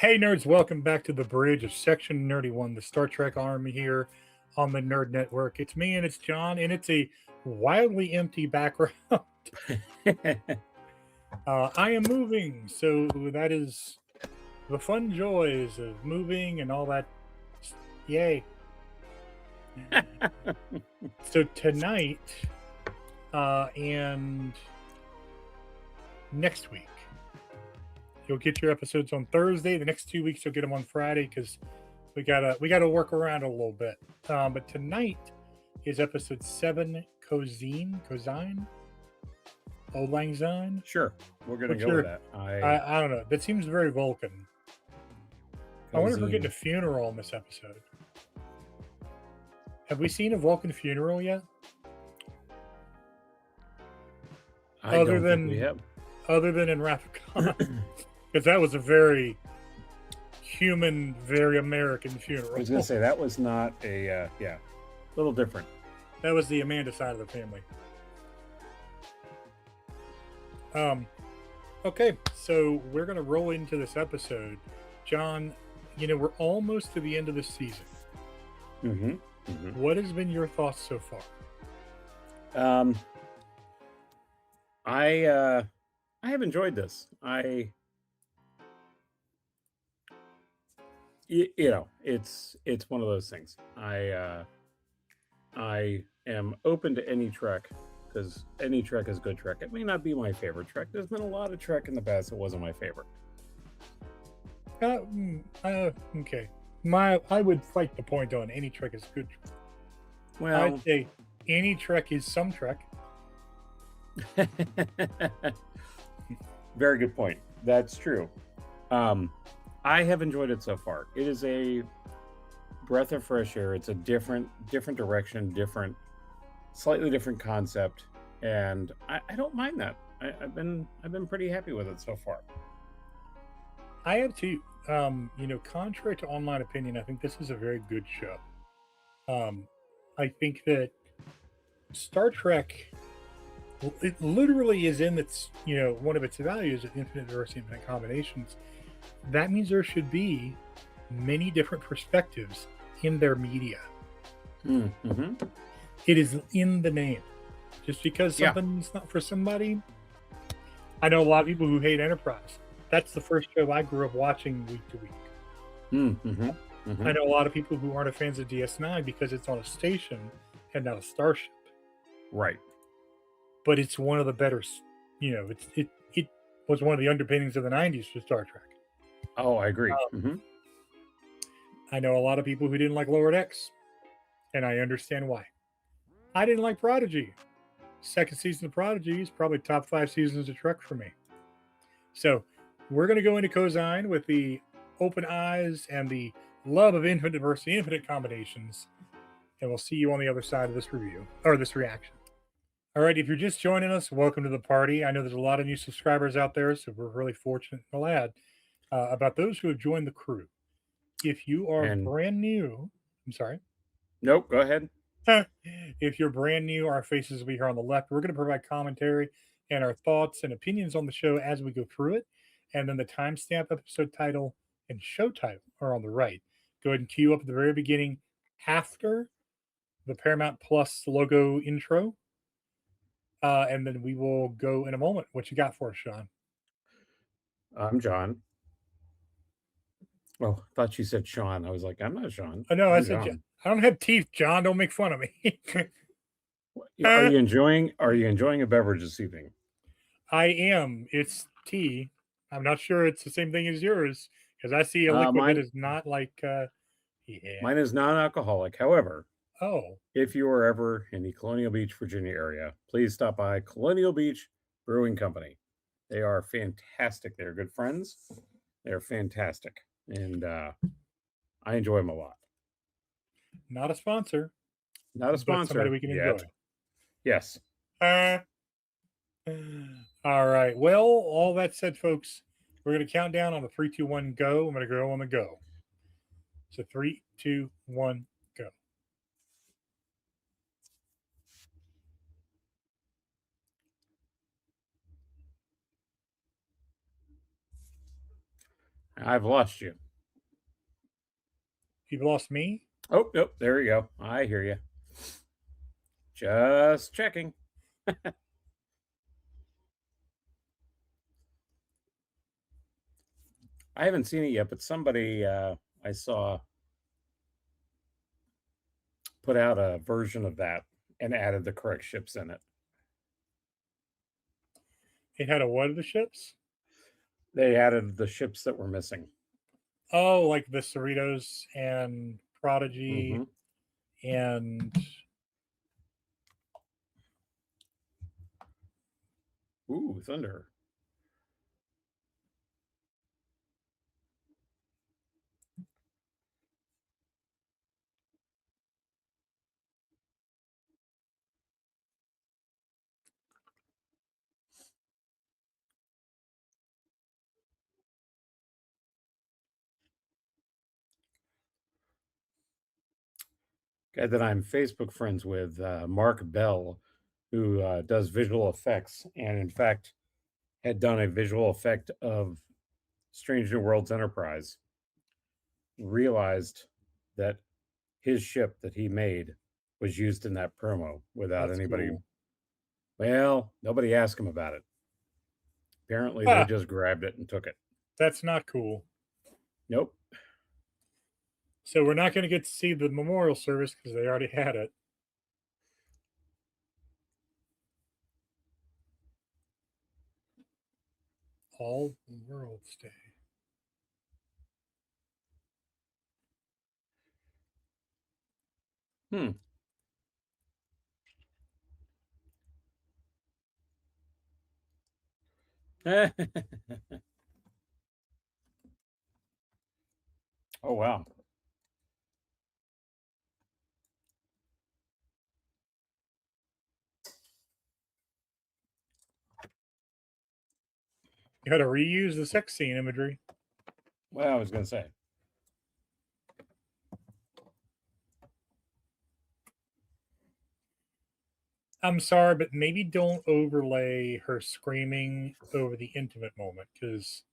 Hey nerds, welcome back to the bridge of Section Nerdy One, the Star Trek Army here on the Nerd Network. It's me and it's John, and it's a wildly empty background. I am moving, so that is the fun joys of moving and all that. Yay. So tonight and next week, you'll get your episodes on Thursday. The next 2 weeks, you'll get them on Friday because we gotta work around a little bit. But tonight is episode 7, Cozine, Old Lang Syne. Sure, we're gonna go with that. I don't know. That seems very Vulcan. I wonder if we're getting a funeral in this episode. Have we seen a Vulcan funeral yet? Other than in Wrath of Khan, because that was a very human, very American funeral. I was gonna say that was not a little different. That was the Amanda side of the family. Okay, so we're gonna roll into this episode. John, we're almost to the end of the season. What has been your thoughts so far? I have enjoyed this. It's one of those things. I am open to any Trek because any Trek is good Trek. It may not be my favorite Trek. There's been a lot of Trek in the past that wasn't my favorite. Okay. I would fight the point on any Trek is good. Well, I'd say any Trek is some Trek. Very good point. That's true. I have enjoyed it so far. It is a breath of fresh air. It's a different direction, slightly different concept, and I don't mind that. I've been pretty happy with it so far. I have too. Contrary to online opinion, I think this is a very good show. I think that Star Trek, it literally is in its, one of its values of infinite diversity, infinite combinations. That means there should be many different perspectives in their media. It is in the name. Just because something's not for somebody. I know a lot of people who hate Enterprise. That's the first show I grew up watching week to week. I know a lot of people who aren't fans of DS9 because it's on a station and not a starship. Right. But it's one of the better, it was one of the underpinnings of the 90s for Star Trek. Oh, I agree. I know a lot of people who didn't like Lower Decks, and I understand why. I didn't like Prodigy. Second season of Prodigy is probably top 5 seasons of Trek for me. So we're going to go into Cozine with the open eyes and the love of infinite diversity, infinite combinations, and we'll see you on the other side of this review, or this reaction. All right, if you're just joining us, welcome to the party. I know there's a lot of new subscribers out there, so we're really fortunate and glad about those who have joined the crew. If you are brand new, I'm sorry. Nope, go ahead. If you're brand new, our faces will be here on the left. We're going to provide commentary and our thoughts and opinions on the show as we go through it. And then the timestamp, episode title, and show title are on the right. Go ahead and queue up at the very beginning after the Paramount Plus logo intro. And then we will go in a moment. What you got for us, Sean? I'm John. Oh, I thought you said Sean. I was like, I'm not Sean. Oh, no, I said John. I don't have teeth, John. Don't make fun of me. Are you enjoying a beverage this evening? I am. It's tea. I'm not sure it's the same thing as yours because I see a liquid that is not like. Mine is non-alcoholic. However, oh, if you are ever in the Colonial Beach, Virginia area, please stop by Colonial Beach Brewing Company. They are fantastic. They're good friends. They're fantastic, and I enjoy them a lot. Not a sponsor. Not a sponsor. Somebody we can enjoy. Yes. All right. Well, all that said, folks, we're going to count down on a 3, 2, 1, go. I'm going to go on the go. So 3, 2, 1, go. I've lost you. You've lost me? Oh, nope. There you go. I hear you. Just checking. I haven't seen it yet, but somebody I saw put out a version of that and added the correct ships in it. It had a what of the ships? They added the ships that were missing. Oh, like the Cerritos and Prodigy Hmm. and Ooh, thunder. Guy that I'm Facebook friends with, Mark Bell, who does visual effects, and in fact had done a visual effect of Strange New Worlds Enterprise, realized that his ship that he made was used in that promo without that's anybody. cool. Well, nobody asked him about it. Apparently, they Ah, just grabbed it and took it. that's not cool. Nope. So we're not going to get to see the memorial service because they already had it. All Worlds Day. Hmm. Oh wow. You had to reuse the sex scene imagery. Well, I was gonna say. I'm sorry, but maybe don't overlay her screaming over the intimate moment because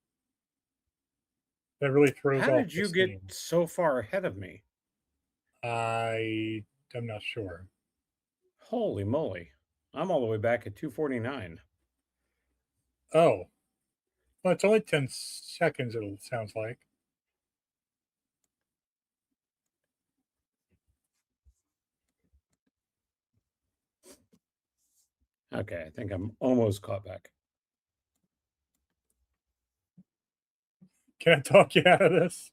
that really throws How off did the you get scene. so far ahead of me? I'm not sure. Holy moly. I'm all the way back at 249. Oh, well, it's only 10 seconds, it sounds like. Okay, I think I'm almost caught back. Can I talk you out of this?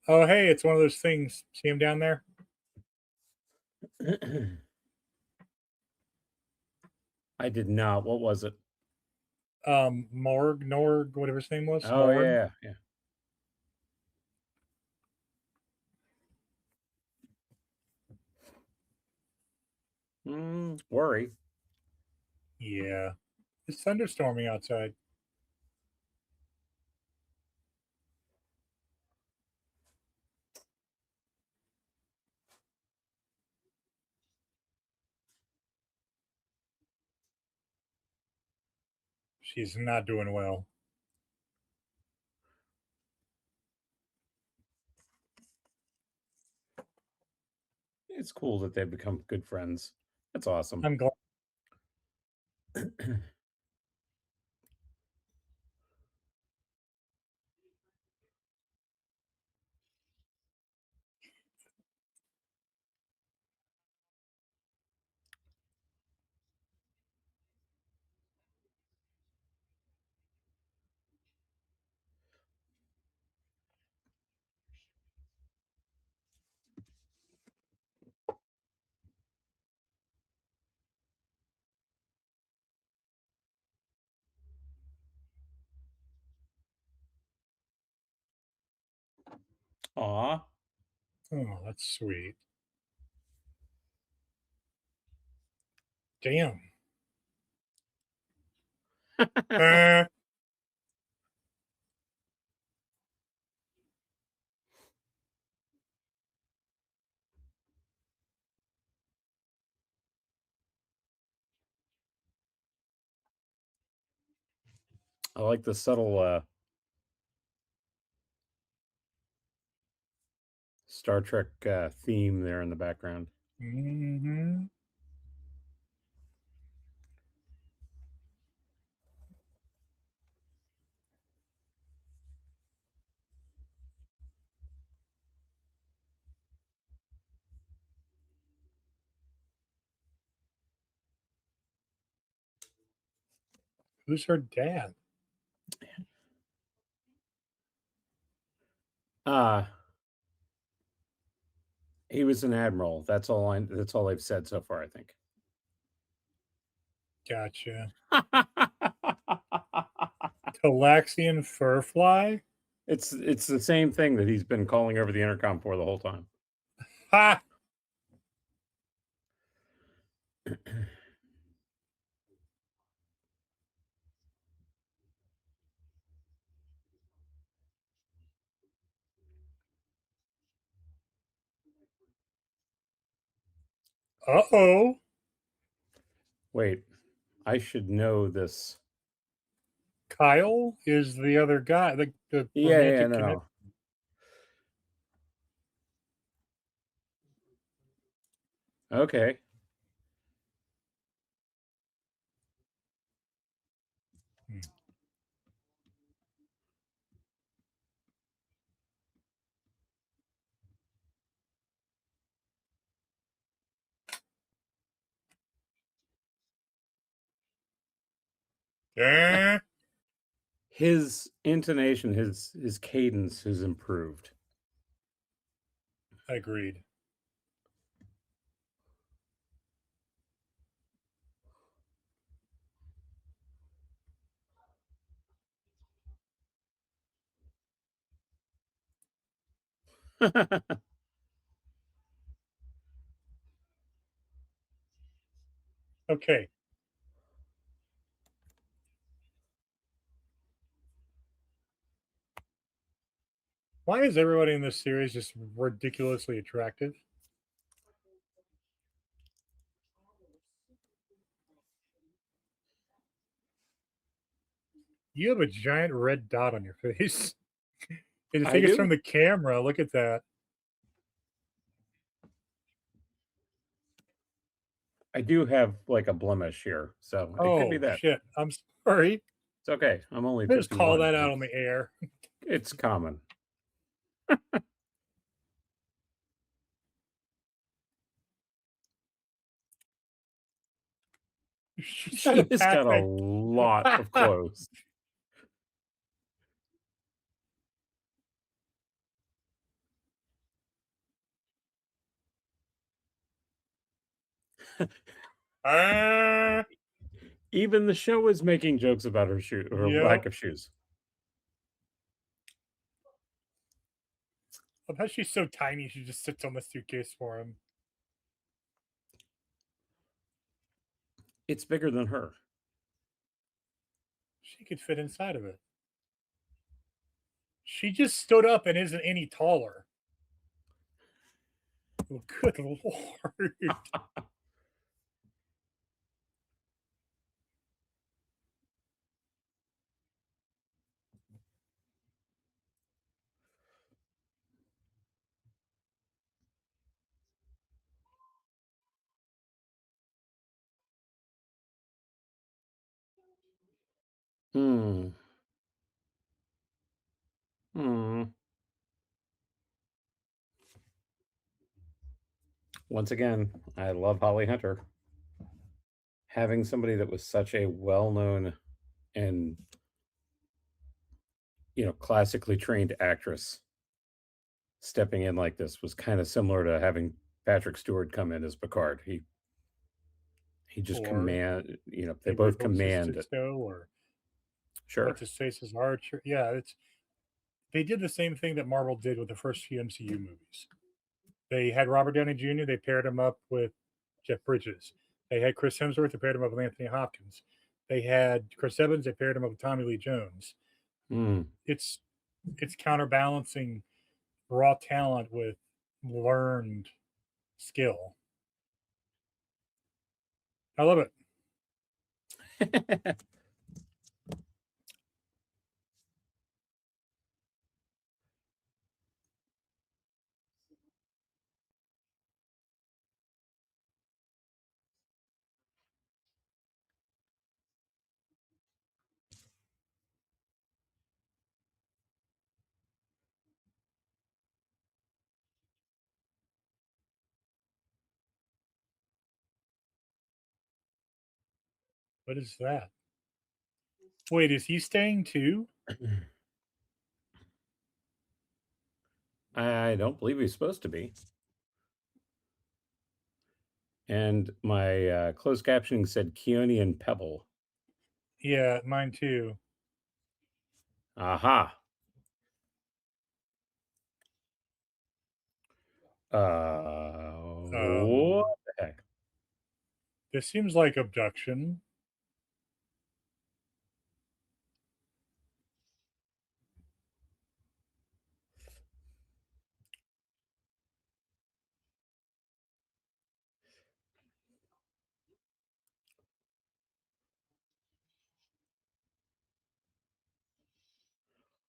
Oh, hey, it's one of those things. See him down there? I did not. What was it? Norg, whatever his name was. Oh Norg. yeah, yeah. Worry. Yeah. It's thunderstorming outside. She's not doing well. It's cool that they've become good friends. That's awesome. I'm glad. Aw. Oh, that's sweet. Damn. Uh, I like the subtle Star Trek theme there in the background. Mm-hmm. Who's her dad? Uh he was an admiral. That's all they've said so far, I think. Gotcha. Talaxian furfly? It's the same thing that he's been calling over the intercom for the whole time. Ha! Uh-oh. Wait, I should know this. Kyle is the other guy, the Yeah, romantic no, connect. no. Okay. Hmm. Eh, His intonation, his cadence has improved. agreed. Okay. Why is everybody in this series just ridiculously attractive? You have a giant red dot on your face. And I I think it's from do. the camera. Look at that. I do have like a blemish here, so it could be Oh that. shit. I'm sorry. It's okay. I'm only I just call 51. that out on the air. It's common. She's got a She has got a perfect. lot of clothes. Ah, Even the show is making jokes about her yep. lack of shoes. I bet she's so tiny she just sits on the suitcase for him. It's bigger than her. She could fit inside of it. She just stood up and isn't any taller. Oh, good lord. Hmm. Hmm. Once again, I love Holly Hunter. Having somebody that was such a well-known and classically trained actress stepping in like this was kind of similar to having Patrick Stewart come in as Picard. He just Or they Avery both Brooks is command it. Cisco, or what's Sure. his face is Archer. Yeah, it's they did the same thing that Marvel did with the first few MCU movies. They had Robert Downey Jr., they paired him up with Jeff Bridges. They had Chris Hemsworth, they paired him up with Anthony Hopkins. They had Chris Evans, they paired him up with Tommy Lee Jones. Hmm. It's it's counterbalancing raw talent with learned skill. I love it. What is that? Wait, is he staying too? I don't believe he's supposed to be. And my closed captioning said Keone and Pebble. Yeah, mine too. Aha. What Um, the heck? this seems like abduction.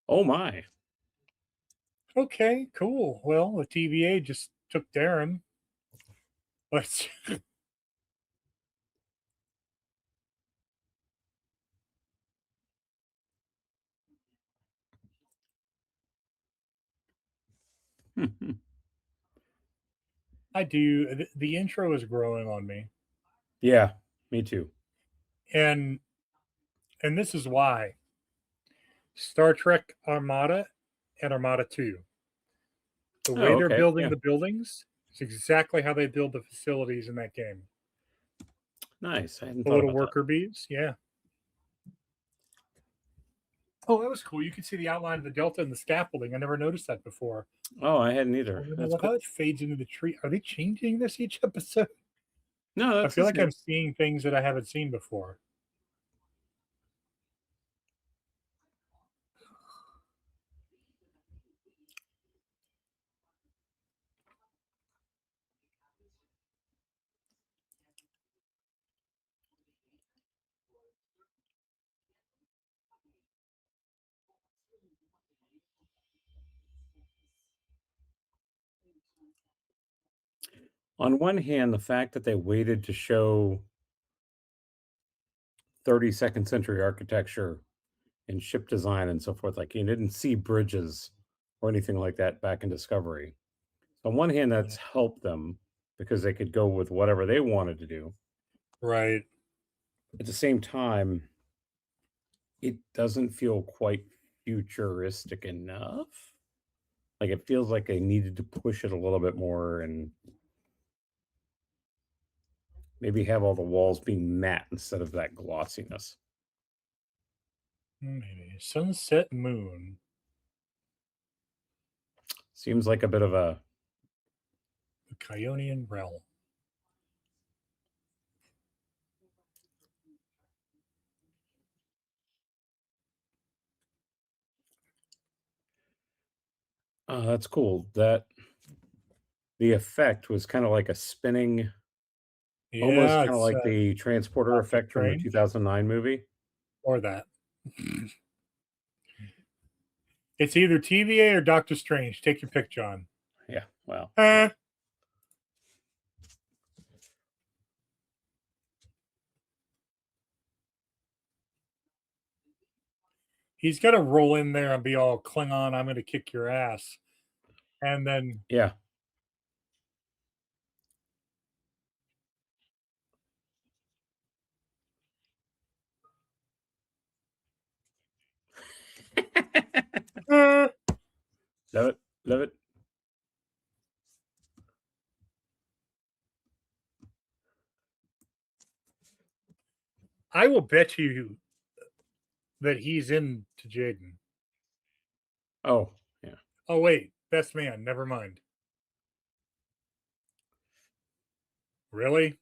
Oh my. Okay, cool. Well, the TVA just took Darren. But I do. The intro is growing on me, Yeah, me too. and this is why Star Trek Armada and Armada Two. The way Oh, they're okay. building Yeah. the buildings is exactly how they build the facilities in that game. Nice. I hadn't The thought little about that. worker bees, yeah. Oh, that was cool. You could see the outline of the delta and the scaffolding. I never noticed that before. Oh, I hadn't Oh, either. and I That's love cool. how it fades into the tree. Are they changing this each episode? No, I that's feel the like same. I'm seeing things that I haven't seen before. On one hand, the fact that they waited to show 32nd century architecture and ship design and so forth, like you didn't see bridges or anything like that back in Discovery. On one hand, Yeah. that's helped them because they could go with whatever they wanted to do. Right. At the same time, it doesn't feel quite futuristic enough. Like it feels like they needed to push it a little bit more and maybe have all the walls being matte instead of that glossiness. Maybe. Sunset Moon. Seems like a bit of a The Kionian Realm. oh, that's cool. That the effect was kind of like a spinning, almost Yeah, kind of it's like the transporter Doctor effect from the Strange 2009 movie. or that. It's either TVA or Doctor Strange. Take your pick, John. Yeah, well, Uh, he's got to roll in there and be all Klingon, I'm going to kick your ass. And then yeah. uh, Love it, love it. I will bet you that he's into Jaden. Oh, yeah. Oh, wait. Best man. Never mind. Really?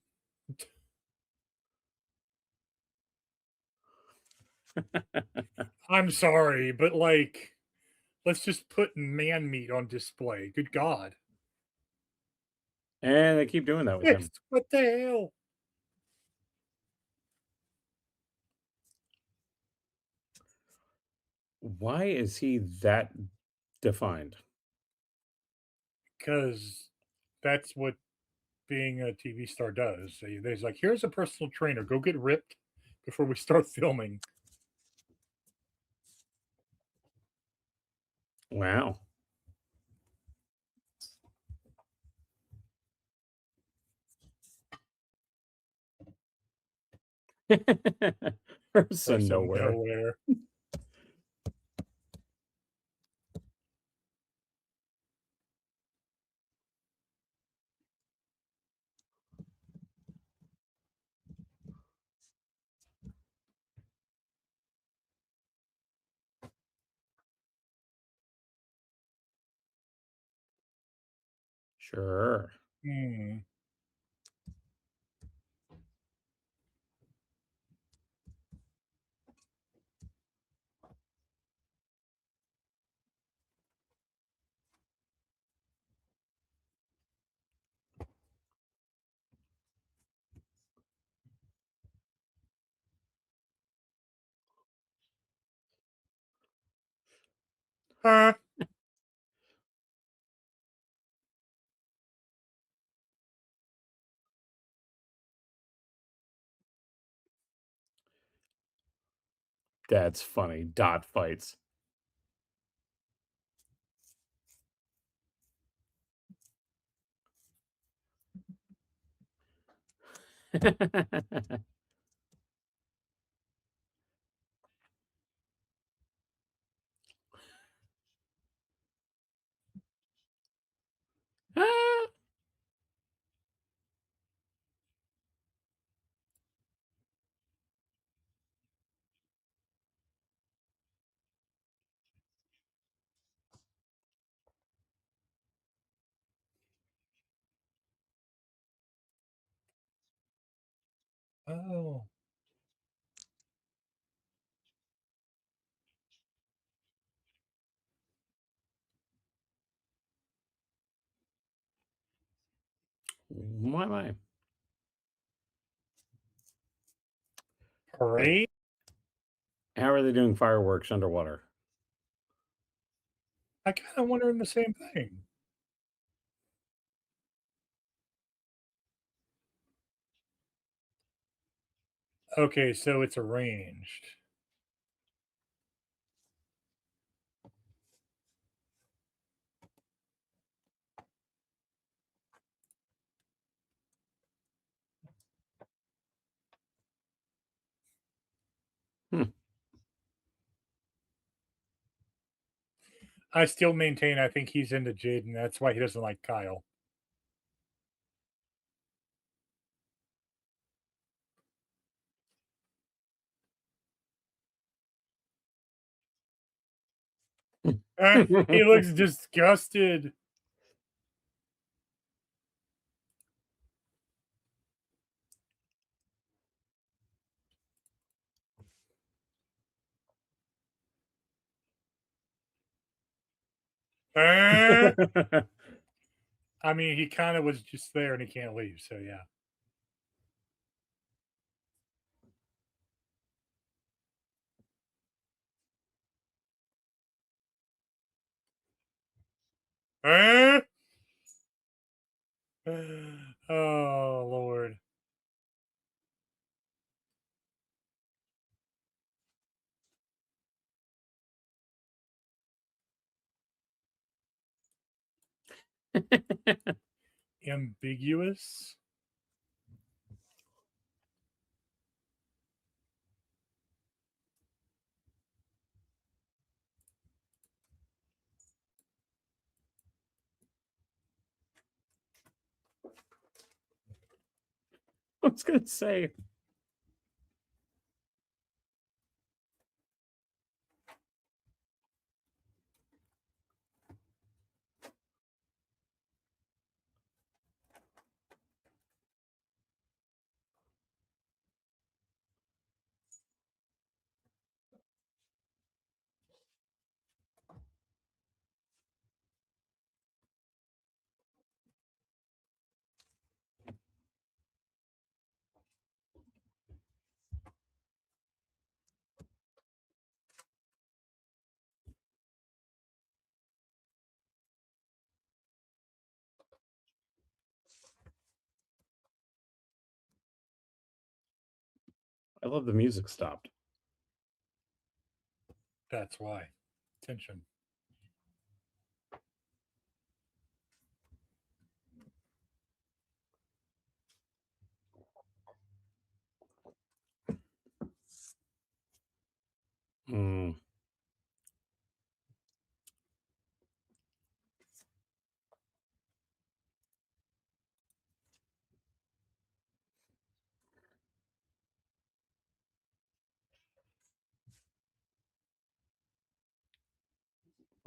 I'm sorry, but like, let's just put man meat on display. Good God. And they keep doing that with Yes. him. What the hell? Why is he that defined? Because that's what being a TV star does. There's like, here's a personal trainer. Go get ripped before we start filming. Wow. Person Person nowhere. nowhere. Sure. Hmm. Huh. That's funny. Dot fights. Ah! Oh. My. Like, Parade? how are they doing fireworks underwater? I kinda wondering the same thing. Okay, so it's arranged. Hmm. I still maintain I think he's into Jaden, that's why he doesn't like Kyle. He looks disgusted. Uh, I mean, he kinda was just there and he can't leave, so yeah. Uh, oh, Lord. Ambiguous? I was gonna say. I love the music stopped. That's why. Tension. Mm.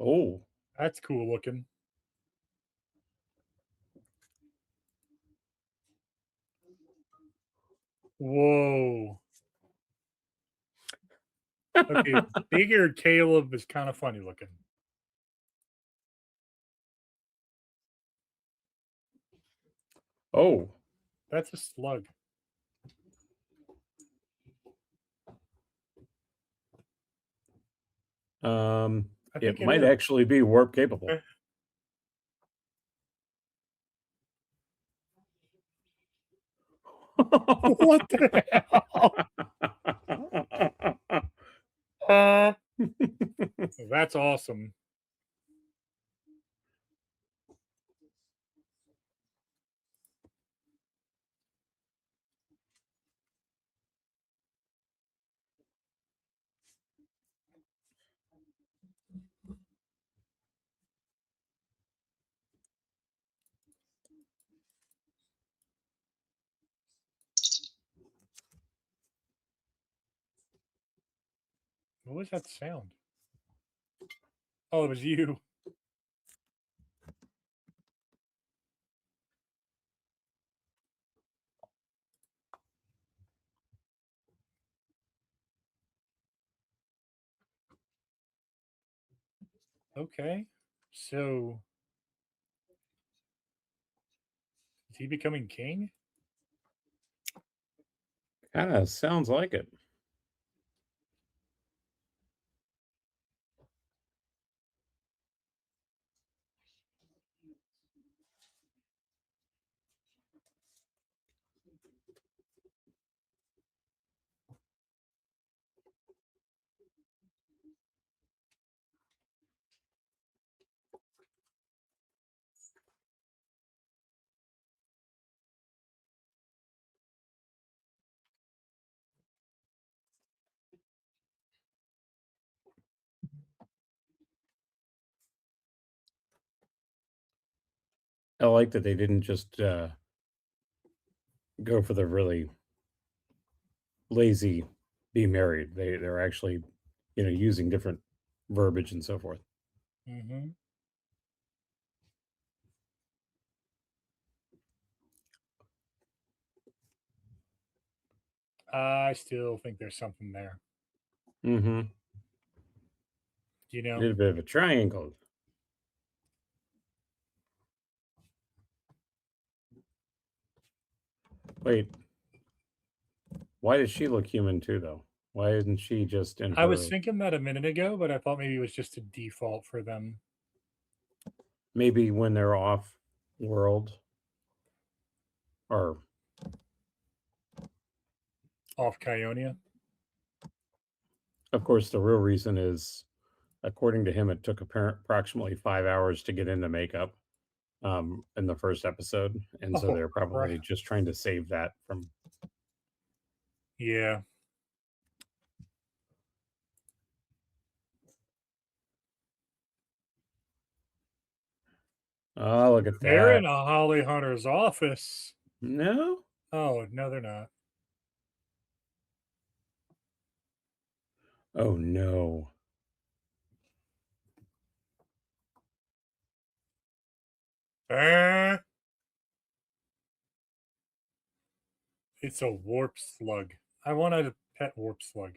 Oh. That's cool looking. Whoa. Okay, bigger Caleb is kind of funny looking. Oh. That's a slug. I It think it might is. actually be warp capable. What the hell? That's awesome. What was that sound? Oh, it was you. Okay. So is he becoming king? Kinda sounds like it. I like that they didn't just, go for the really lazy be married. They're actually, using different verbiage and so forth. Hmm. I still think there's something there. Mhm. You They know, did a bit of a triangle. Wait, why does she look human too, though? Why isn't she just in I was her thinking that a minute ago, but I thought maybe it was just a default for them maybe when they're off world or off Kionia. of course, the real reason is, according to him, it took approximately 5 hours to get into makeup, in the first episode, and so Oh they're crap! probably just trying to save that from Yeah, Oh, look at they're in that. a Holly Hunter's office. No? Oh no, they're not. Oh, no. Ah, it's a warp slug. I wanted a pet warp slug.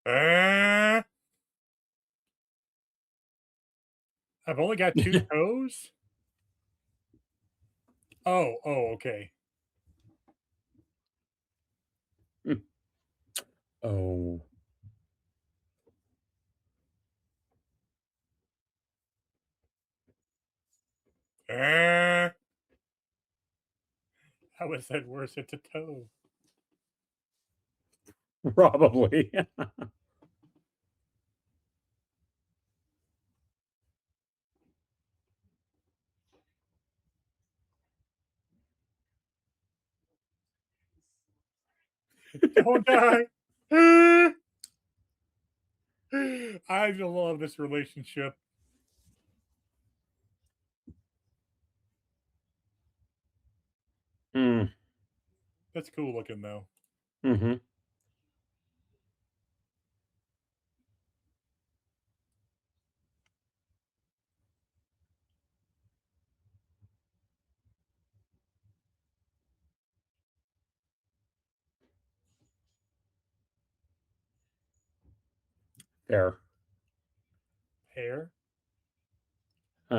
Ah, I've only got 2 toes? Oh, oh, okay. Oh, Uh, how was that worse? It's a toe. probably. Don't die. I love this relationship. Mm, That's cool looking, though. mhm. Fair. Hair?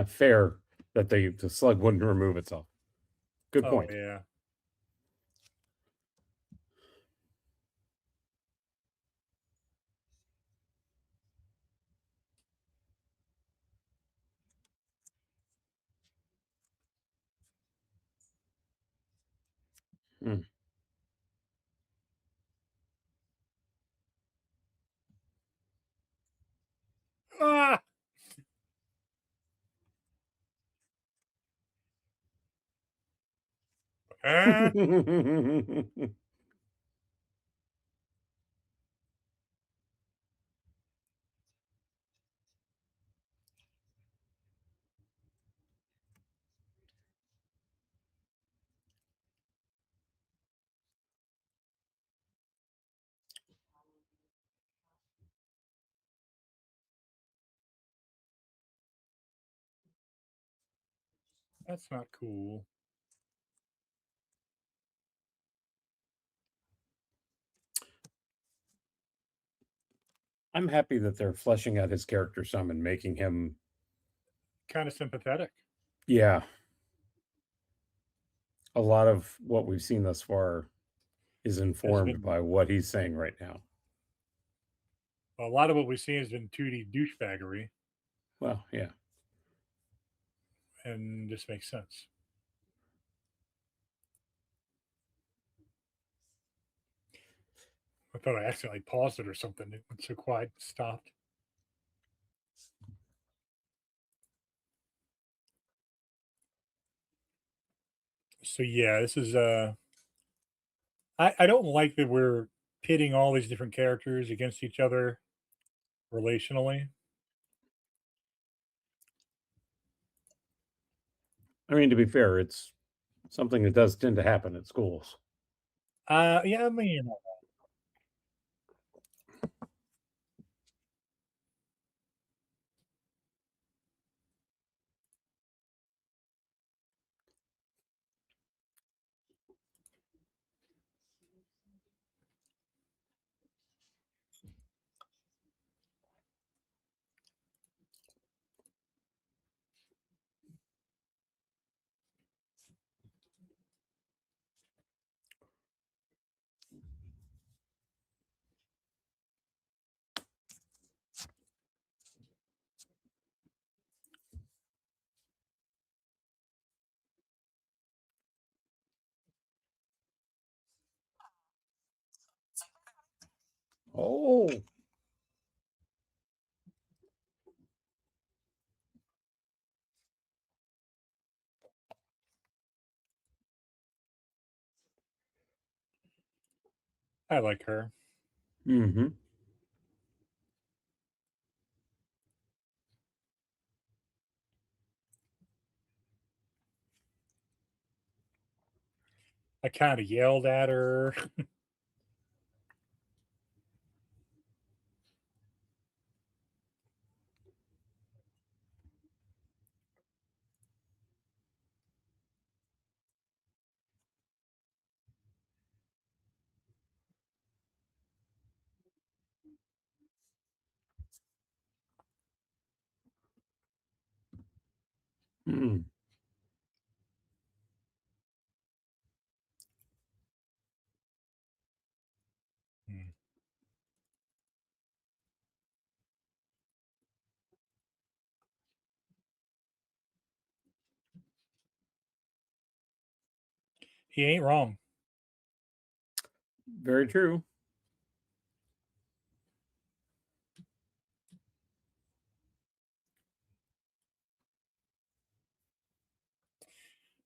Fair that the slug wouldn't remove itself. Good Oh, point. yeah. Mm. Ah! Ah! That's not cool. I'm happy that they're fleshing out his character some and making him, Kinda sympathetic. yeah, a lot of what we've seen thus far is Has informed been by what he's saying right now. a lot of what we've seen has been 2D douchebaggery, Well, yeah. and this makes sense. I thought I accidentally paused it or something. It went so quiet, it stopped. So yeah, this is I don't like that we're pitting all these different characters against each other relationally. I mean, to be fair, it's something that does tend to happen at schools. Yeah, I mean, Oh, I like her. mm-hmm. I kind of yelled at her. Mm. Mm. He ain't wrong. Very true.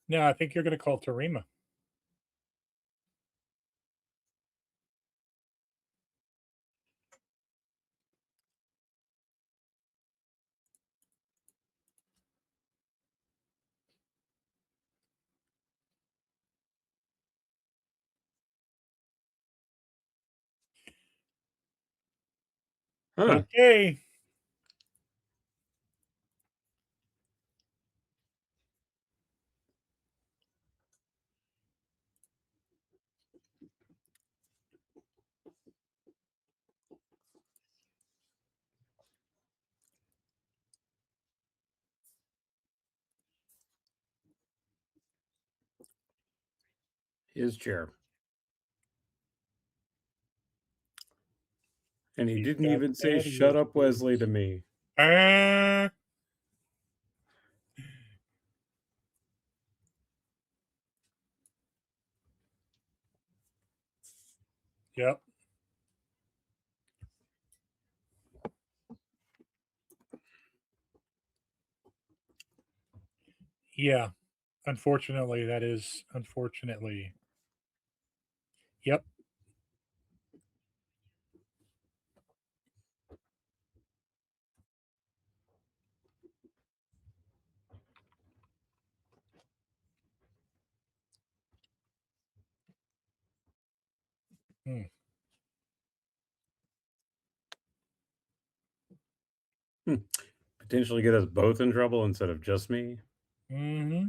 No, I think you're going to call Tarima. Huh. Okay. His chair. And he He's didn't got even say, daddy "Shut up, Wesley," to issues. me. Ah, yep. Yeah. Unfortunately, that is unfortunately. Yep. Mm. Hmm. Potentially get us both in trouble instead of just me. Hmm.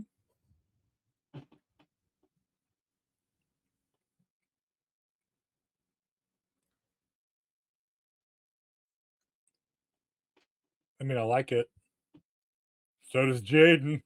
I mean, I like it. So does Jaden.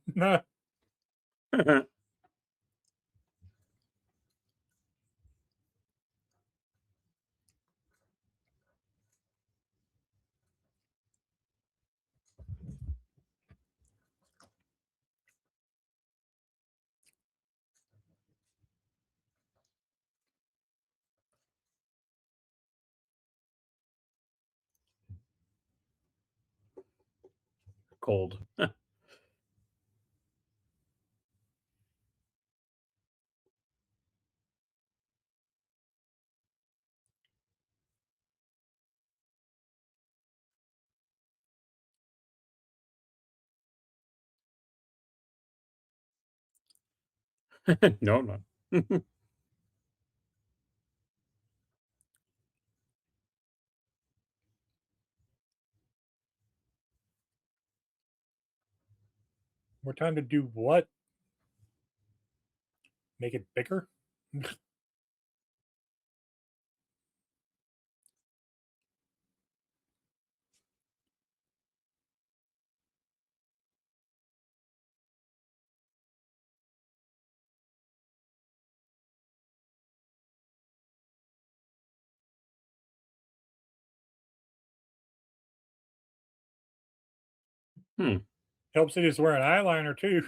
Cold. No, no. More time to do what? Make it bigger? Hmm. Helps that he's wearing eyeliner too.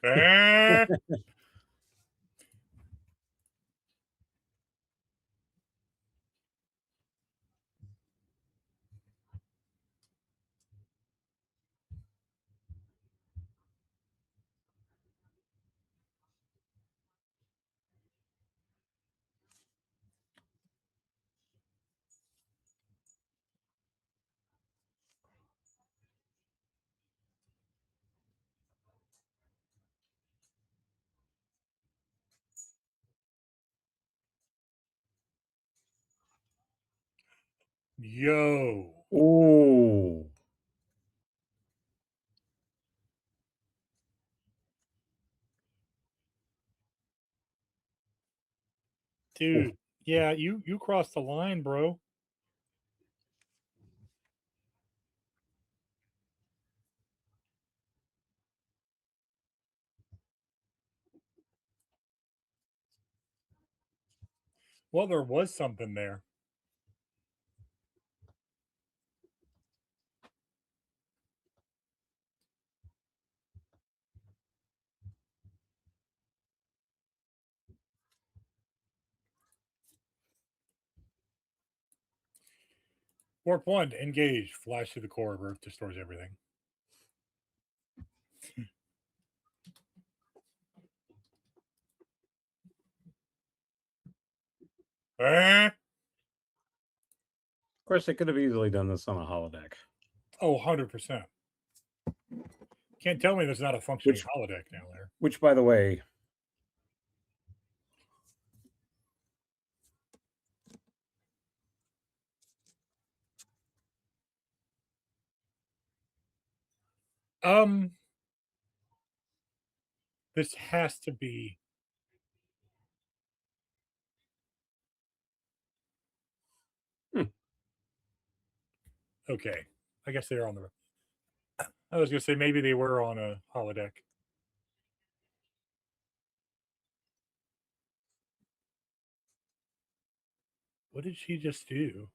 Ah, Yo, Oh, oof. dude. Yeah, you crossed the line, bro. Well, there was something there. Warp one, engage. Flash to the core of Earth destroys everything. Eh? Of course, they could have easily done this on a holodeck. Oh, 100%. Can't tell me there's not a functioning Which, holodeck down there. which, by the way, Um, this has to be hmm, okay. I guess they're on the. I was gonna say maybe they were on a holodeck. What did she just do?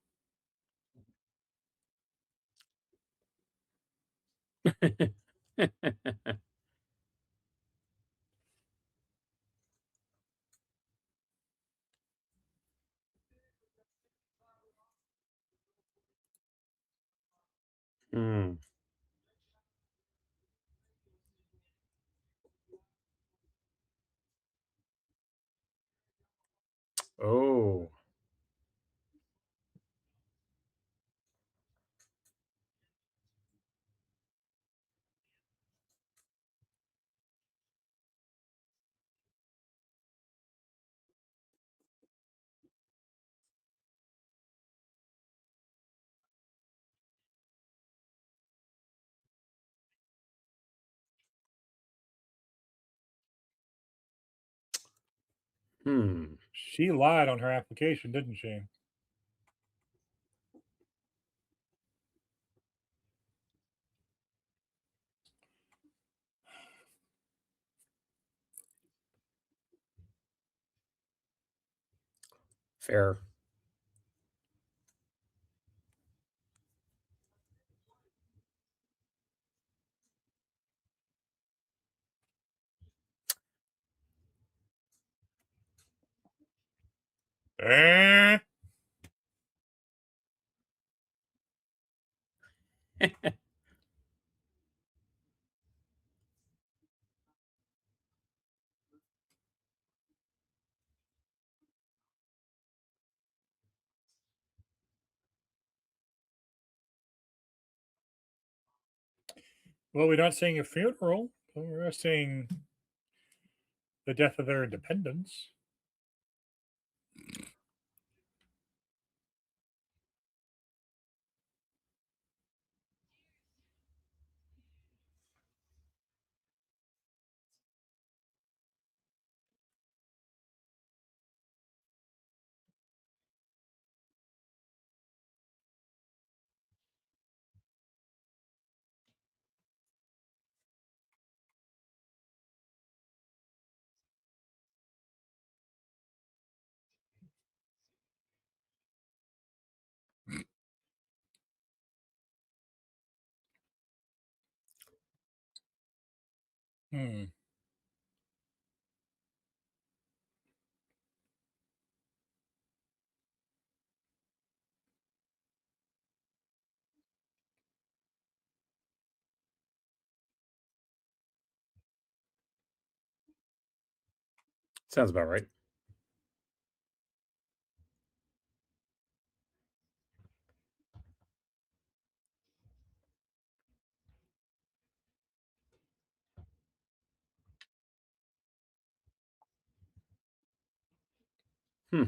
hmm. Oh, hmm. She lied on her application, didn't she? Fair. Eh? Well, we're not saying a funeral. We're saying the death of their independence. Hmm. Sounds about right. Hmm.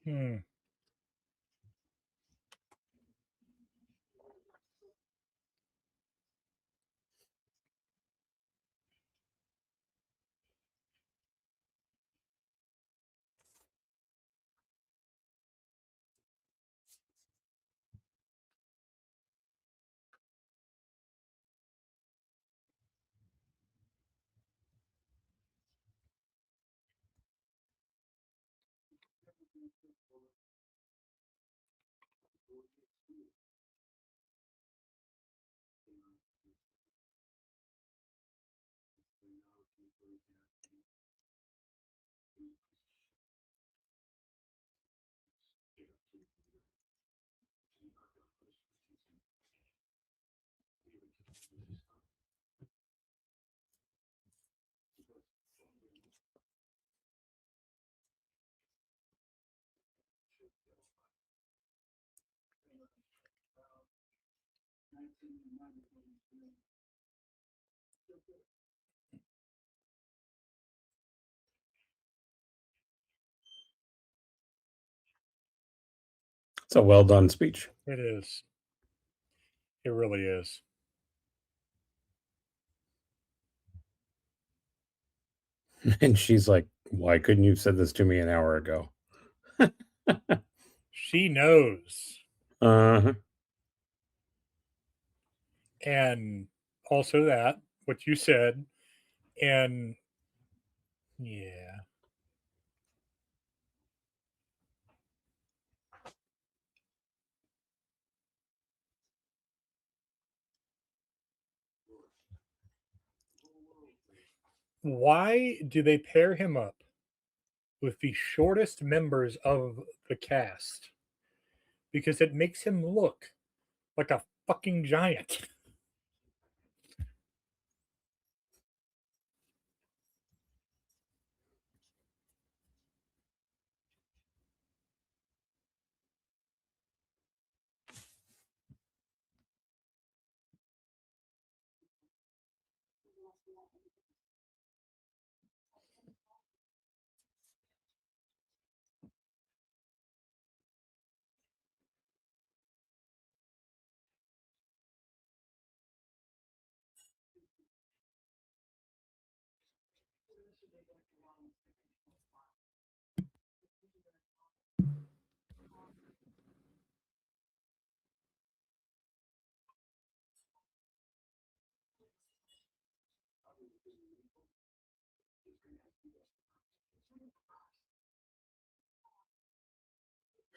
Hmm. It's a well done speech. It is. It really is. And she's like, "Why couldn't you have said this to me an hour ago?" She knows. Uh-huh. And also that, what you said. And yeah. Why do they pair him up with the shortest members of the cast? Because it makes him look like a fucking giant.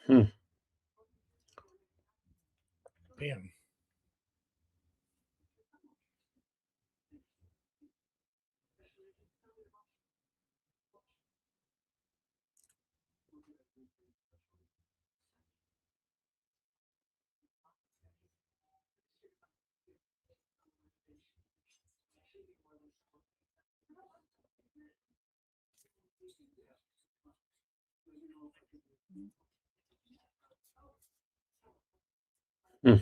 Hmm. Damn. Hmm.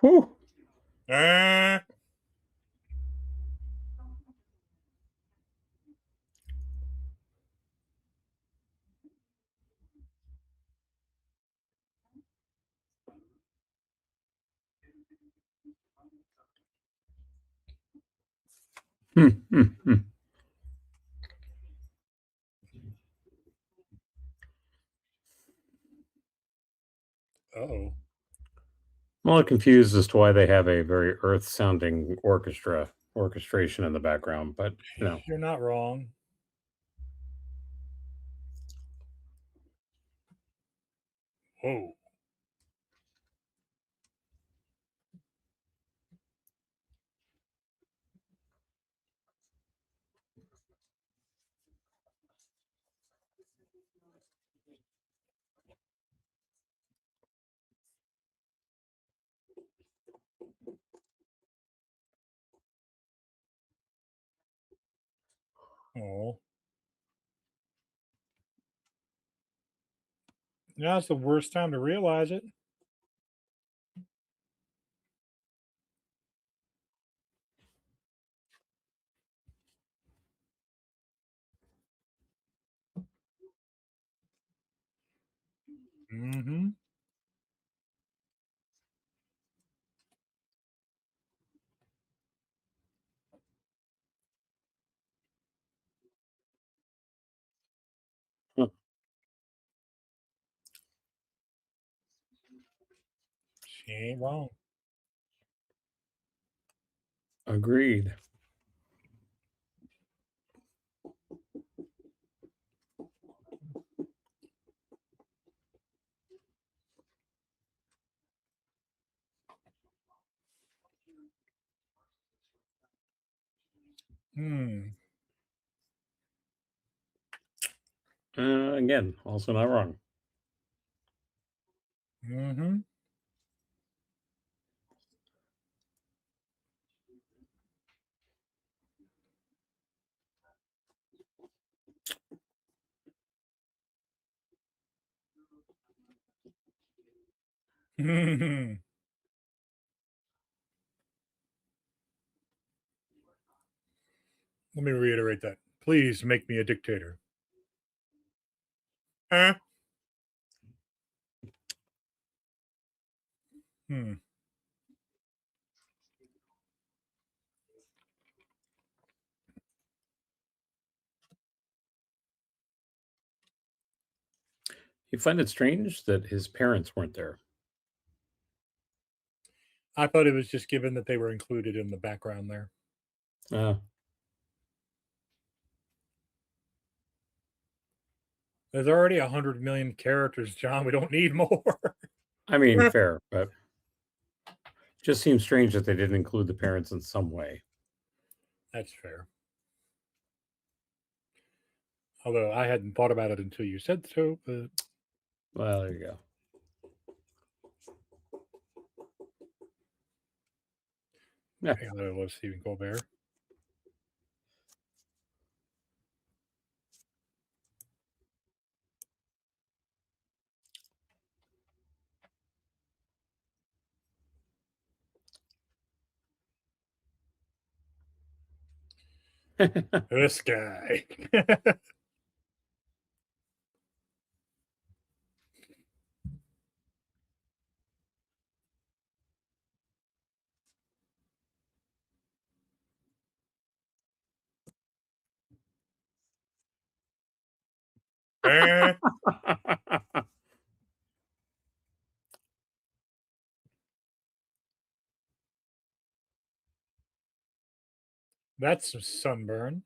Whew. Ah. Hmm. Hmm. Hmm. Oh. I'm a little confused as to why they have a very earth-sounding orchestration in the background, but You're not wrong. Whoa. Oh, now's the worst time to realize it. Mm-hmm. Huh. She ain't wrong. Agreed. Hmm. Again, also not wrong. Mm-hmm. Let me reiterate that. Please make me a dictator. Huh? Hmm. You find it strange that his parents weren't there. I thought it was just given that they were included in the background there. Uh, There's already 100 million characters, John. We don't need more. I mean, fair, but just seems strange that they didn't include the parents in some way. That's fair. Although I hadn't thought about it until you said so. But Well, there you go. I love Stephen Colbert. This guy. Eh, that's some sunburn.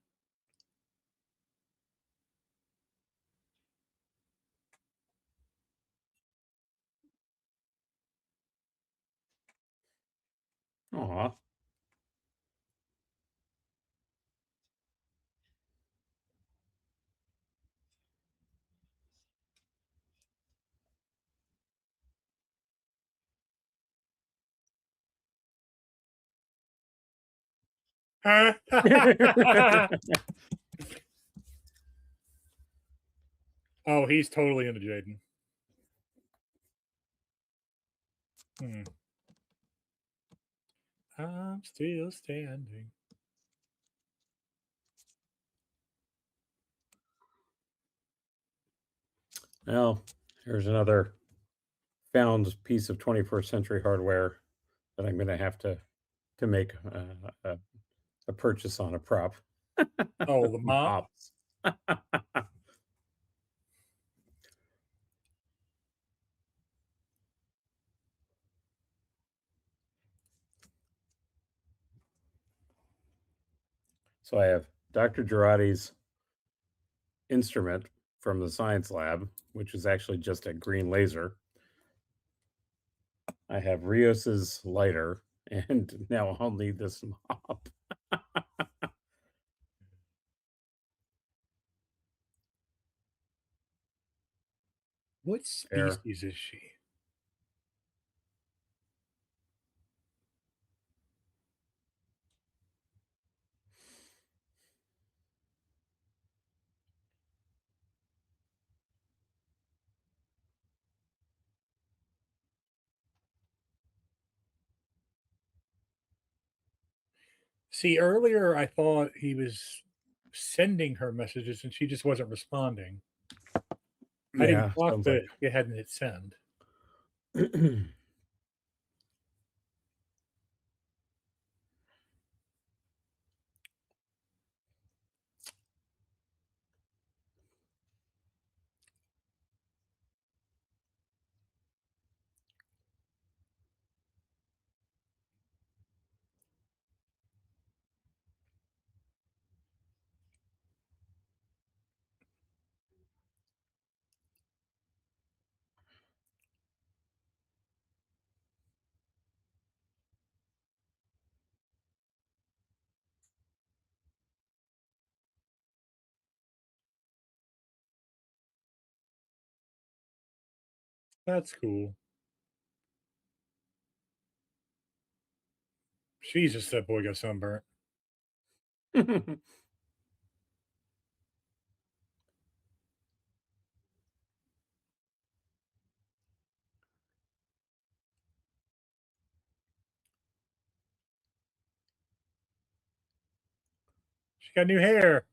Aw. Oh, he's totally into Jaden. Hmm. I'm still standing. Well, here's another found piece of 21st century hardware that I'm going to have to make a purchase on a prop. Oh, the mop. Mops. So I have Dr. Girardi's instrument from the science lab, which is actually just a green laser. I have Rios's lighter, and now I'll need this mop. What There. species is she? See, earlier I thought he was sending her messages and she just wasn't responding. I didn't Yeah, clock sounds that like. it hadn't hit send. That's cool. Jesus, that boy got sunburnt. She got new hair.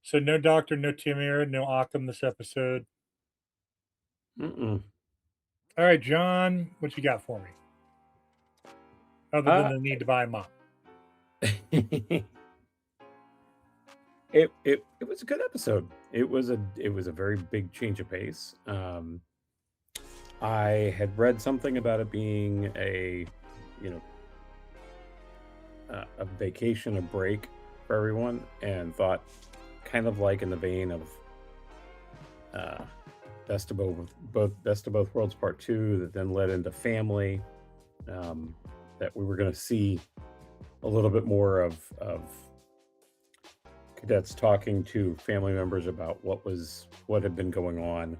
So no Doctor, no Tamara, no Occam this episode. Mm-mm. All right, John, what you got for me? Other than Uh, the need to buy a mop. it was a good episode. It was a very big change of pace. I had read something about it being you know, a vacation, a break for everyone, and thought kind of like in the vein of uh, Best of Both Worlds Part Two, that then led into Family. That we were going to see a little bit more of cadets talking to family members about what had been going on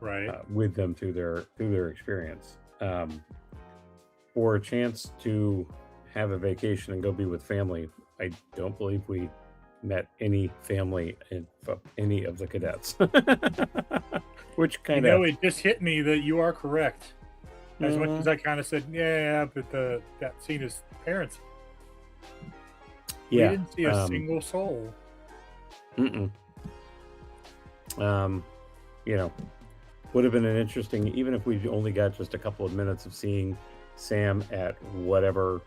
Right. with them through their experience. For a chance to have a vacation and go be with family, I don't believe we met any family in any of the cadets, which You kind know, of. it just hit me that you are correct. As much as Mhm. I kind of said, yeah, but that scene is parents. We Yeah. didn't see a single soul. Mm-mm. Um, you know, would have been an interesting, even if we only got just a couple of minutes of seeing Sam at whatever,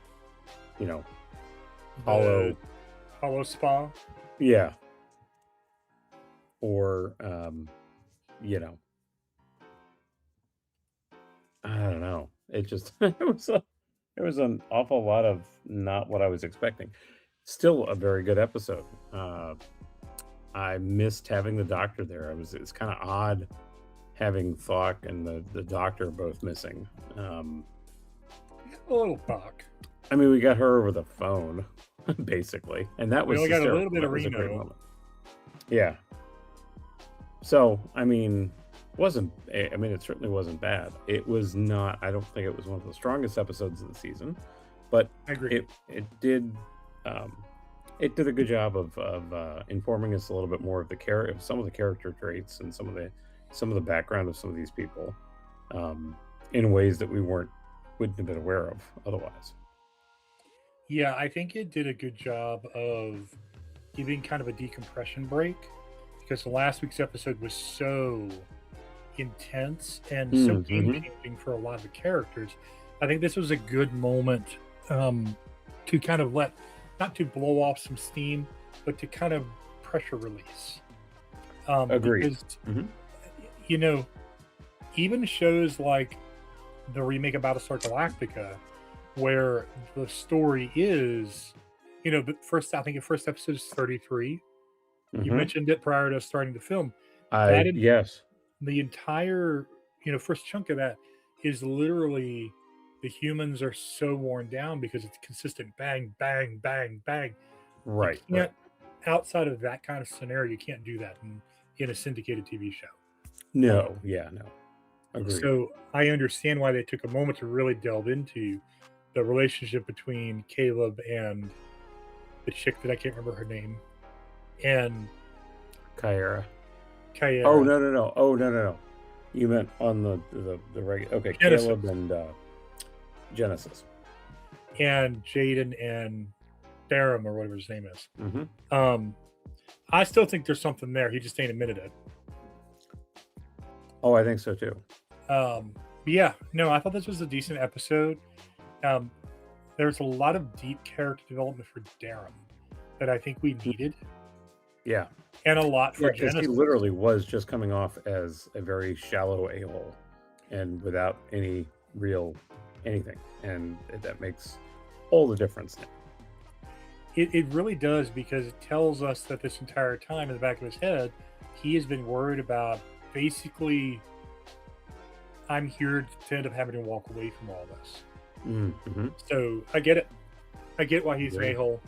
you know, The hollow, Hollow Spa. yeah, or you know, I don't know. It just it was an awful lot of not what I was expecting. Still a very good episode. I missed having the doctor there. It's kind of odd having Thawk and the doctor both missing. A little talk. I mean, we got her over the phone, basically, and that We was only got a little hysterical. bit of That was a great Reno. moment. Yeah. So, I mean, I mean, it certainly wasn't bad. It was not. I don't think it was one of the strongest episodes of the season, but I agree. it did. Um, it did a good job of informing us a little bit more of some of the character traits and some of the background of some of these people, um, in ways that wouldn't have been aware of otherwise. Yeah, I think it did a good job of giving kind of a decompression break because the last week's episode was so intense and so game Mm-hmm. changing for a lot of the characters. I think this was a good moment to kind of not to blow off some steam, but to kind of pressure release. Agreed. Because, Hmm. you know, even shows like the remake of Battlestar Galactica, where the story is, the first, I think the first episode is 33. You Mm-hmm. mentioned it prior to starting the film. That in Yes. the entire, first chunk of that is literally the humans are so worn down because it's consistent bang, bang, bang, bang. You Right. Right. can't, outside of that kind of scenario, you can't do that in a syndicated TV show. No. Yeah. No. Agreed. So I understand why they took a moment to really delve into the relationship between Caleb and the chick that I can't remember her name, and Kyra. Oh Kyera. no no no. Oh no no no. You meant on the regular. Okay, Genesis. Caleb and Genesis. And Jaden and Darum or whatever his name is. Mm-hmm. I still think there's something there. He just ain't admitted it. Oh, I think so too. But yeah, no, I thought this was a decent episode. There's a lot of deep character development for Darum that I think we needed. Yeah. And a lot for Because Genesis. he literally was just coming off as a very shallow a-hole and without any real anything. And that makes all the difference now. It really does, because it tells us that this entire time in the back of his head, he has been worried about basically, I'm here to end up having to walk away from all this. Mm-hmm. So I get it. I get why he's an a-hole.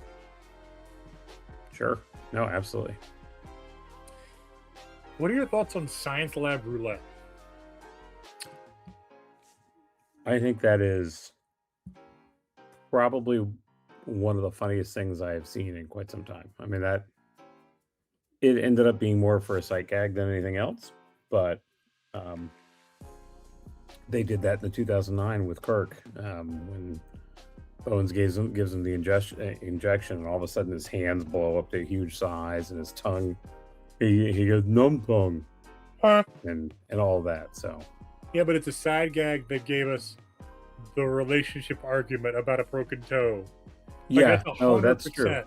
Sure. No, absolutely. What are your thoughts on Science Lab Roulette? I think that is probably one of the funniest things I have seen in quite some time. I mean, that it ended up being more for a sight gag than anything else, but they did that in the 2009 with Kirk when Bones gives him the injection, and all of a sudden his hands blow up to a huge size, and his tongue he goes numb tongue, and all that. So yeah, but it's a side gag that gave us the relationship argument about a broken toe. Like, yeah, that's true.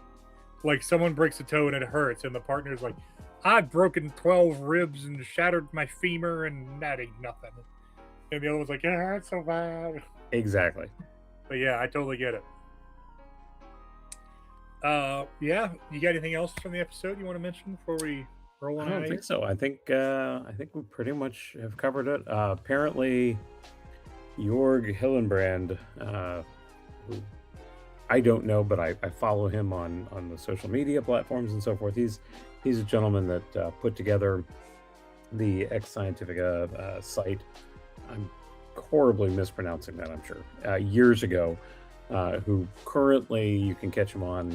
Like someone breaks a toe and it hurts, and the partner's like, "I've broken 12 ribs and shattered my femur, and that ain't nothing." And the other one's like, "It hurts so bad." Exactly. But yeah, I totally get it. Yeah, you got anything else from the episode you want to mention before we roll on? I don't think so. I think we pretty much have covered it. Apparently, Jorg Hillenbrand, who I don't know, but I follow him on the social media platforms and so forth. He's a gentleman that put together the X Scientifica site. I'm horribly mispronouncing that, I'm sure. Years ago, who currently you can catch him on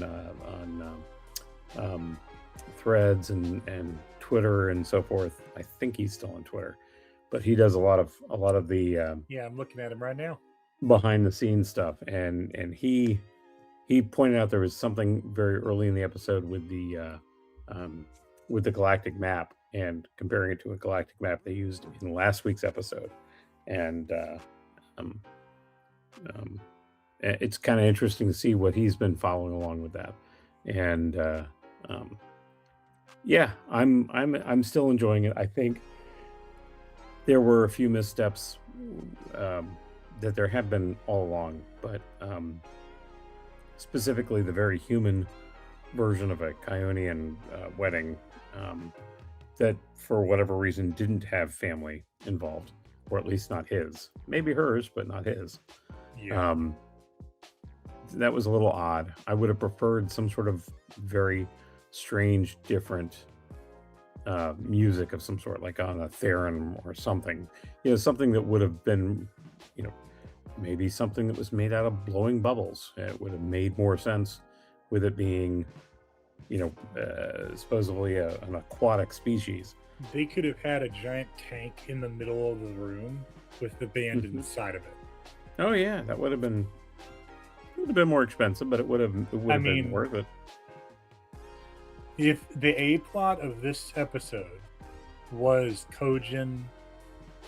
Threads and Twitter and so forth. I think he's still on Twitter, but he does a lot of the yeah, I'm looking at him right now, behind the scenes stuff, and he pointed out there was something very early in the episode with the galactic map, and comparing it to a galactic map they used in last week's episode, and it's kind of interesting to see what he's been following along with that, and yeah, I'm still enjoying it. I think there were a few missteps that there have been all along, but specifically the very human version of a Kionian wedding that for whatever reason didn't have family involved, or at least not his. Maybe hers, but not his. Yeah. That was a little odd. I would have preferred some sort of very strange, different music of some sort, like on a theremin or something. Something that would have been, maybe something that was made out of blowing bubbles. It would have made more sense with it being, supposedly an aquatic species. They could have had a giant tank in the middle of the room with the band inside of it. Oh yeah, that would have been more expensive, but it would have been worth it. If the A plot of this episode was Kojin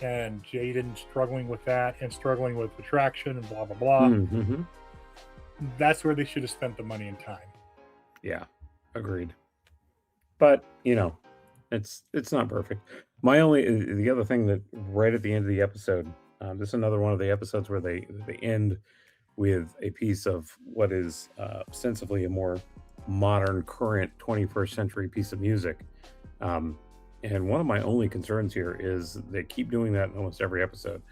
and Jaden struggling with that and struggling with attraction and blah blah blah, that's where they should have spent the money and time. Yeah, agreed. But it's not perfect. The other thing that right at the end of the episode, This is another one of the episodes where they end with a piece of what is ostensibly a more modern, current 21st century piece of music. Um, and one of my only concerns here is they keep doing that in almost every episode.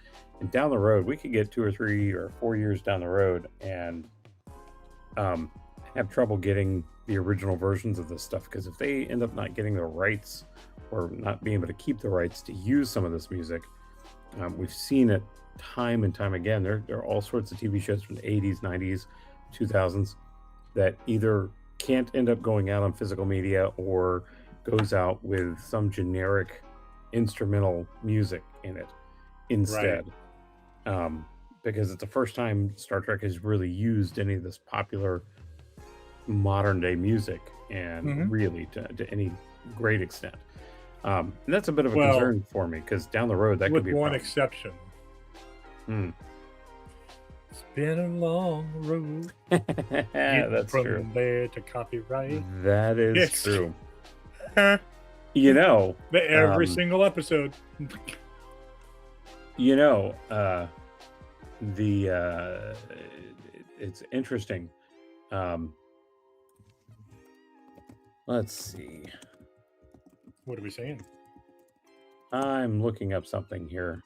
And down the road, we could get 2 or 3 or 4 years down the road and um, have trouble getting the original versions of this stuff, because if they end up not getting the rights or not being able to keep the rights to use some of this music, we've seen it time and time again. There are all sorts of TV shows from the 80s, 90s, 2000s that either can't end up going out on physical media or goes out with some generic instrumental music in it instead. Because it's the first time Star Trek has really used any of this popular modern day music, and really to any great extent. And that's a bit of a Well, concern for me, because down the road that could with be a one problem. exception. It's been a long road. That's from true. there to copyright. That is Yes. true. You know, Every single episode. you know, the it's interesting. Let's see. What are we saying? I'm looking up something here.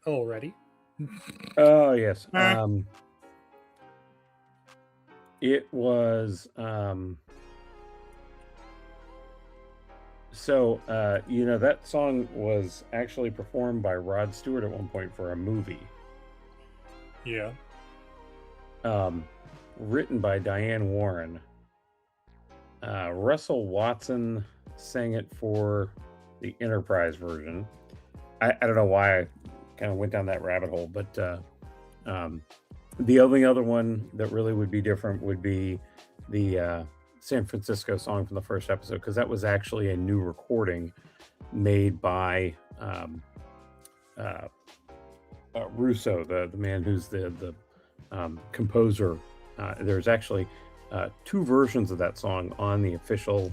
Already? Oh yes. Ah. It was so that song was actually performed by Rod Stewart at one point for a movie. Yeah. Written by Diane Warren. Russell Watson sang it for the Enterprise version. I don't know why I kind of went down that rabbit hole, but the only other one that really would be different would be the San Francisco song from the first episode, because that was actually a new recording made by Russo, the man who's the composer. There's actually 2 versions of that song on the official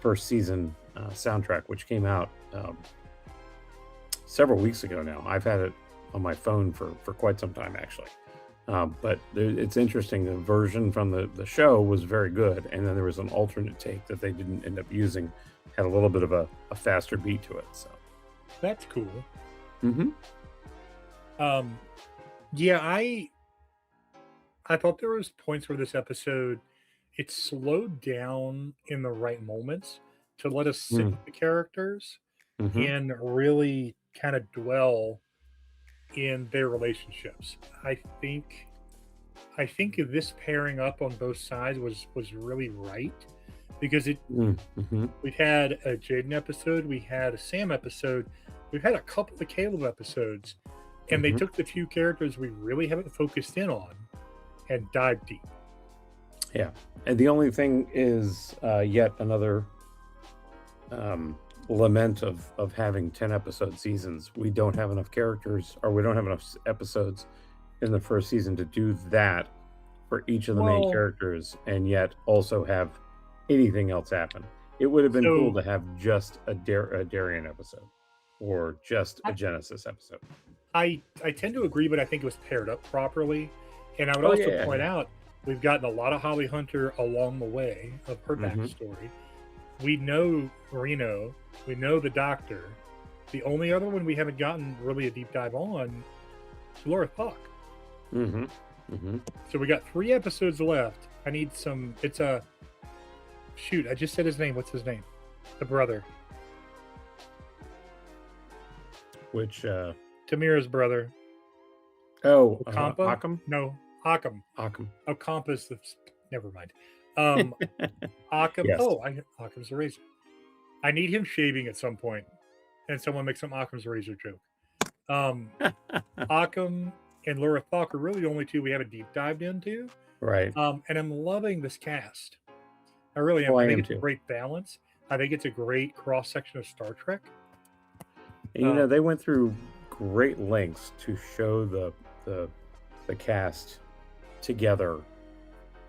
first season soundtrack, which came out several weeks ago now. I've had it on my phone for quite some time, actually. But it's interesting. The version from the show was very good, and then there was an alternate take that they didn't end up using. Had a little bit of a faster beat to it. So That's cool. mm-hmm. Yeah, I thought there was points where this episode it slowed down in the right moments to let us sit with the characters Mm-hmm. and really kind of dwell in their relationships. I think this pairing up on both sides was really right, because Mm-hmm. we've had a Jaden episode, we had a Sam episode, we've had a couple of Caleb episodes, and they took the few characters we really haven't focused in on and dived deep. Yeah, and the only thing is yet another lament of having 10 episode seasons. We don't have enough characters, or we don't have enough episodes in the first season to do that for each of the main characters, and yet also have anything else happen. It would have been cool to have just a Darien episode, or just a Genesis episode. I tend to agree, but I think it was paired up properly. And I would also point out we've gotten a lot of Holly Hunter along the way of her backstory. We know Reno, we know the Doctor. The only other one we haven't gotten really a deep dive on is Laura Puck. So we got 3 episodes left. I need some. It's a shoot. I just said his name. What's his name? The brother. Which Tamira's brother. Oh, Ocampa? Occam? No, Occam. Occam. Ocampa's the. Never mind. Occam. Yes. Oh, Occam's a razor. I need him shaving at some point, and someone make some Occam's razor joke. Occam and Laura Falk are really the only 2 we haven't deep dived into. Right. And I'm loving this cast. I really am. Oh, I I think am it's a too. great balance. I think it's a great cross section of Star Trek. And they went through great lengths to show the cast together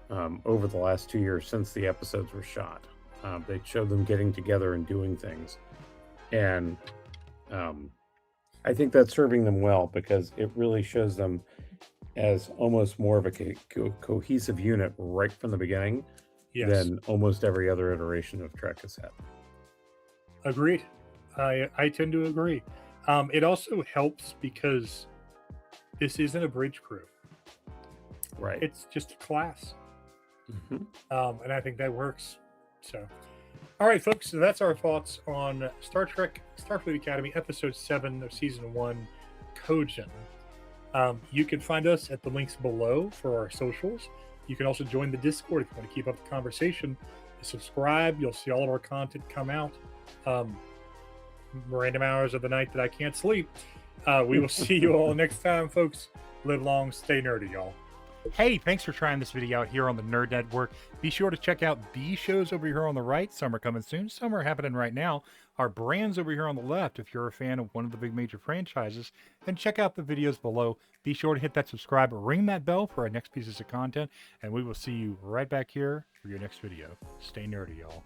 over the last 2 years since the episodes were shot. They showed them getting together and doing things. And I think that's serving them well because it really shows them as almost more of a cohesive unit right from the beginning Yes. than almost every other iteration of Trek has had. Agreed. I tend to agree. It also helps because this isn't a bridge crew. Right. It's just a class. Mhm. And I think that works. So, all right, folks. So that's our thoughts on Star Trek Starfleet Academy, Episode 7 of Season 1, Kojin. You can find us at the links below for our socials. You can also join the Discord if you want to keep up the conversation. Subscribe. You'll see all of our content come out. Random hours of the night that I can't sleep. We will see you all next time, folks. Live long, stay nerdy, y'all. Hey, thanks for trying this video out here on the Nerd Network. Be sure to check out these shows over here on the right. Some are coming soon, some are happening right now. Our brands over here on the left, if you're a fan of one of the big major franchises. And check out the videos below. Be sure to hit that subscribe, ring that bell for our next pieces of content, and we will see you right back here for your next video. Stay nerdy, y'all.